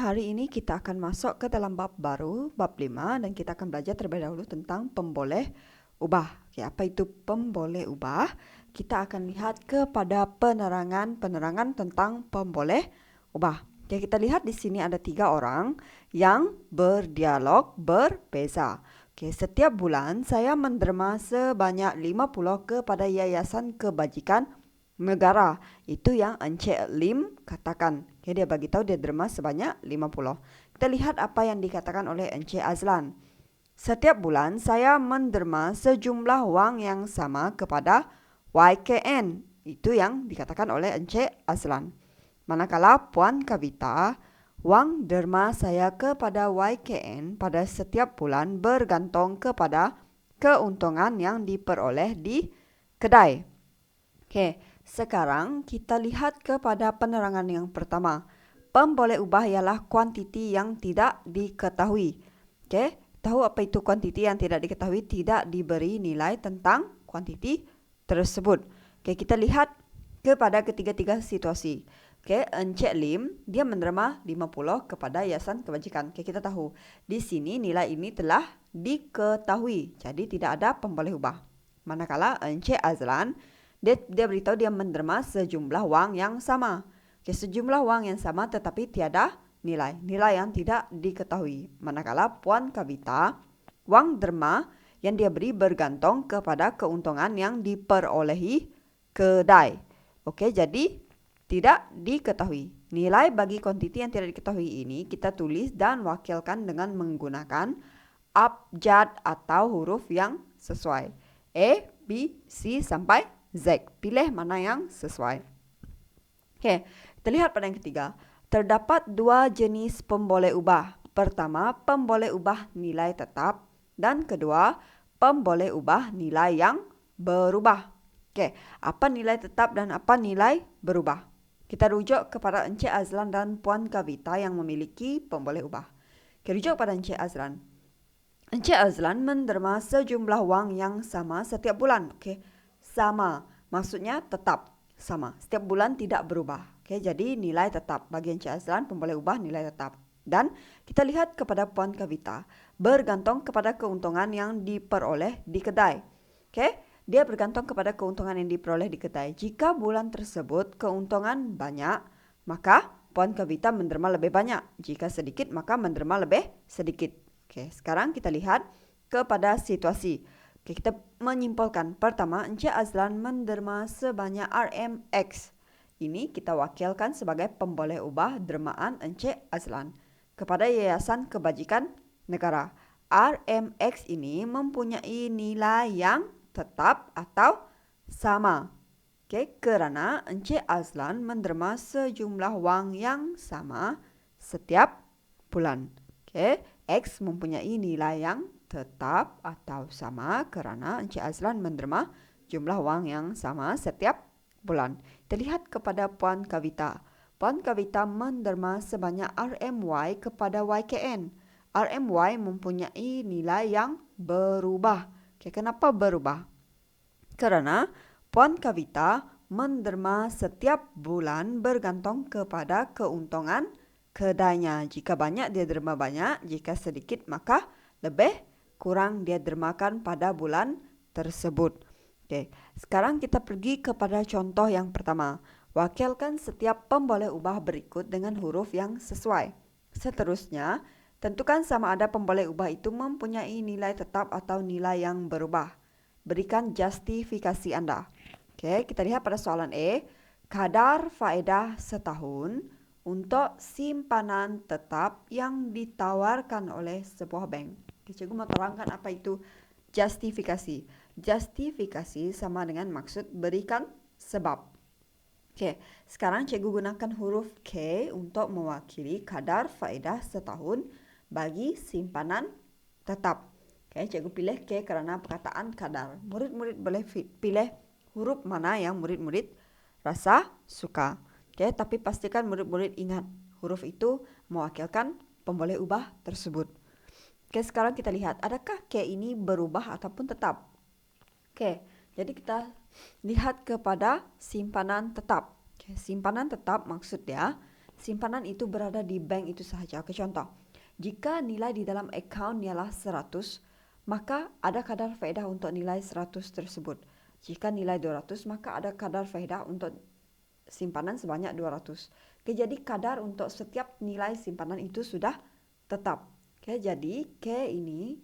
hari ini kita akan masuk ke dalam bab baru, bab 5, dan kita akan belajar terlebih dahulu tentang pemboleh ubah. Okay, apa itu pemboleh ubah? Kita akan lihat kepada penerangan tentang pemboleh ubah. Okay, kita lihat di sini ada 3 orang yang berdialog berbeza. Okay, setiap bulan saya menderma sebanyak 50 kepada Yayasan Kebajikan Negara. Itu yang Encik Lim katakan. Okay, dia bagi tahu dia derma sebanyak 50. Kita lihat apa yang dikatakan oleh Encik Azlan. Setiap bulan saya menderma sejumlah wang yang sama kepada YKN. Itu yang dikatakan oleh Encik Azlan. Manakala Puan Kavita, wang derma saya kepada YKN pada setiap bulan bergantung kepada keuntungan yang diperoleh di kedai. Okay, sekarang kita lihat kepada penerangan yang pertama. Pemboleh ubah ialah kuantiti yang tidak diketahui. Okay, tahu apa itu kuantiti yang tidak diketahui? Tidak diberi nilai tentang kuantiti tersebut. Okay, kita lihat kepada ketiga-tiga situasi. Okay, Encik Lim, dia menerima 50 kepada Yayasan Kebajikan. Okay, kita tahu di sini nilai ini telah diketahui. Jadi tidak ada pemboleh ubah. Manakala Encik Azlan, dia beritahu dia menerima sejumlah wang yang sama. Okay, sejumlah wang yang sama tetapi tiada nilai yang tidak diketahui. Manakala Puan Kavita, wang derma yang dia beri bergantung kepada keuntungan yang diperolehi kedai. Okey, jadi tidak diketahui. Nilai bagi kuantiti yang tidak diketahui ini kita tulis dan wakilkan dengan menggunakan abjad atau huruf yang sesuai. A, B, C sampai Z. Pilih mana yang sesuai. Okay, kita lihat pada yang ketiga. Terdapat 2 jenis pemboleh ubah. Pertama, pemboleh ubah nilai tetap. Dan kedua, pemboleh ubah nilai yang berubah. Okay, apa nilai tetap dan apa nilai berubah? Kita rujuk kepada Encik Azlan dan Puan Kavita yang memiliki pemboleh ubah. Okay, rujuk pada Encik Azlan. Encik Azlan menderma sejumlah wang yang sama setiap bulan. Okay, sama. Maksudnya tetap sama. Setiap bulan tidak berubah. Okay, jadi nilai tetap. Bagi Encik Azlan, pemboleh ubah nilai tetap. Dan kita lihat kepada Puan Kavita. Bergantung kepada keuntungan yang diperoleh di kedai. Okay, dia bergantung kepada keuntungan yang diperoleh di kedai. Jika bulan tersebut keuntungan banyak, maka Puan Kavita menderma lebih banyak. Jika sedikit, maka menderma lebih sedikit. Okay, sekarang kita lihat kepada situasi. Okay, kita menyimpulkan. Pertama, Encik Azlan menderma sebanyak RMX. Ini kita wakilkan sebagai pemboleh ubah dermaan Encik Azlan kepada Yayasan Kebajikan Negara. RMX ini mempunyai nilai yang tetap atau sama. Okay, kerana Encik Azlan menderma sejumlah wang yang sama setiap bulan. Okay, X mempunyai nilai yang tetap atau sama kerana Encik Azlan menderma jumlah wang yang sama setiap bulan. Kita lihat kepada Puan Kavita. Puan Kavita menderma sebanyak RMY kepada YKN. RMY mempunyai nilai yang berubah. Okay, kenapa berubah? Kerana Puan Kavita menderma setiap bulan bergantung kepada keuntungan kedainya. Jika banyak, dia derma banyak. Jika sedikit, maka lebih kurang dia dermakan pada bulan tersebut. Okay, sekarang kita pergi kepada contoh yang pertama. Wakilkan setiap pemboleh ubah berikut dengan huruf yang sesuai. Seterusnya, tentukan sama ada pemboleh ubah itu mempunyai nilai tetap atau nilai yang berubah. Berikan justifikasi anda. Okay, kita lihat pada soalan A. Kadar faedah setahun untuk simpanan tetap yang ditawarkan oleh sebuah bank. Okay, cikgu mau terangkan apa itu justifikasi. Justifikasi sama dengan maksud berikan sebab. Okay, sekarang cikgu gunakan huruf K untuk mewakili kadar faedah setahun bagi simpanan tetap. Okay, cikgu pilih K kerana perkataan kadar. Murid-murid boleh pilih huruf mana yang murid-murid rasa suka. Okay, tapi pastikan murid-murid ingat huruf itu mewakilkan pemboleh ubah tersebut. Okay, sekarang kita lihat adakah K ini berubah ataupun tetap. Okay, jadi kita lihat kepada simpanan tetap. Okay, simpanan tetap maksud dia simpanan itu berada di bank itu sahaja. Oke, contoh. Jika nilai di dalam account ialah 100, maka ada kadar faedah untuk nilai 100 tersebut. Jika nilai 200, maka ada kadar faedah untuk simpanan sebanyak 200. Oke, jadi kadar untuk setiap nilai simpanan itu sudah tetap. Oke, jadi K ini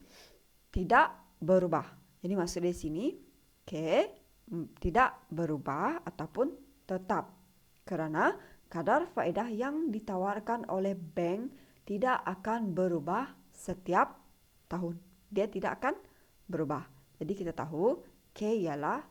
tidak berubah. Jadi maksud di sini K tidak berubah ataupun tetap. Karena kadar faedah yang ditawarkan oleh bank tidak akan berubah setiap tahun. Dia tidak akan berubah. Jadi kita tahu K ialah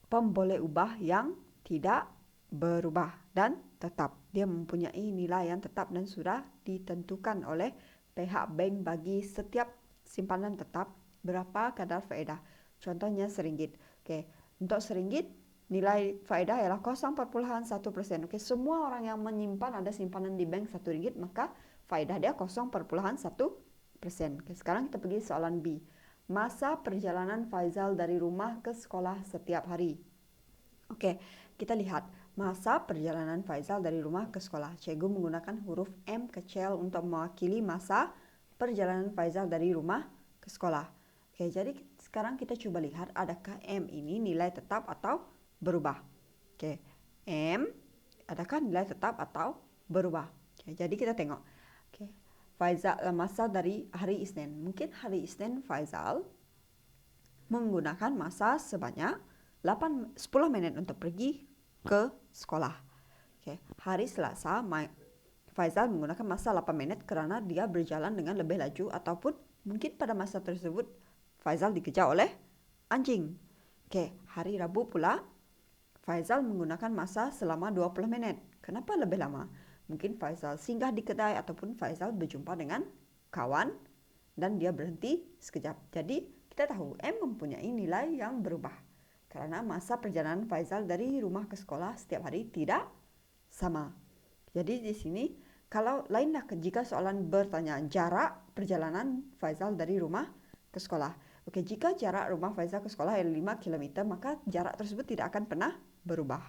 pemboleh ubah yang tidak berubah dan tetap. Dia mempunyai nilai yang tetap dan sudah ditentukan oleh pihak bank bagi setiap simpanan tetap berapa kadar faedah. Contohnya RM1. Oke, untuk RM1 nilai faedah ialah 0,1%. Oke, semua orang yang menyimpan ada simpanan di bank RM1, maka faedah dia 0,1%. Oke, sekarang kita pergi soalan B. Masa perjalanan Faizal dari rumah ke sekolah setiap hari. Oke, kita lihat masa perjalanan Faizal dari rumah ke sekolah. Cikgu menggunakan huruf M kecil untuk mewakili masa perjalanan Faizal dari rumah ke sekolah. Oke, jadi sekarang kita coba lihat adakah M ini nilai tetap atau berubah. Oke, M adakah nilai tetap atau berubah. Oke, jadi kita tengok. Oke, Faizal masa dari hari Isnin. Mungkin hari Isnin Faizal menggunakan masa sebanyak 10 menit untuk pergi ke sekolah. Oke, hari Selasa Faizal menggunakan masa 8 menit karena dia berjalan dengan lebih laju ataupun mungkin pada masa tersebut Faizal dikejar oleh anjing. Oke, hari Rabu pula Faizal menggunakan masa selama 20 menit. Kenapa lebih lama? Mungkin Faizal singgah di kedai ataupun Faizal berjumpa dengan kawan dan dia berhenti sekejap. Jadi kita tahu M mempunyai nilai yang berubah. Karena masa perjalanan Faizal dari rumah ke sekolah setiap hari tidak sama. Jadi di sini kalau lainlah jika soalan bertanya jarak perjalanan Faizal dari rumah ke sekolah. Oke, jika jarak rumah Faizal ke sekolah adalah 5 km, maka jarak tersebut tidak akan pernah berubah.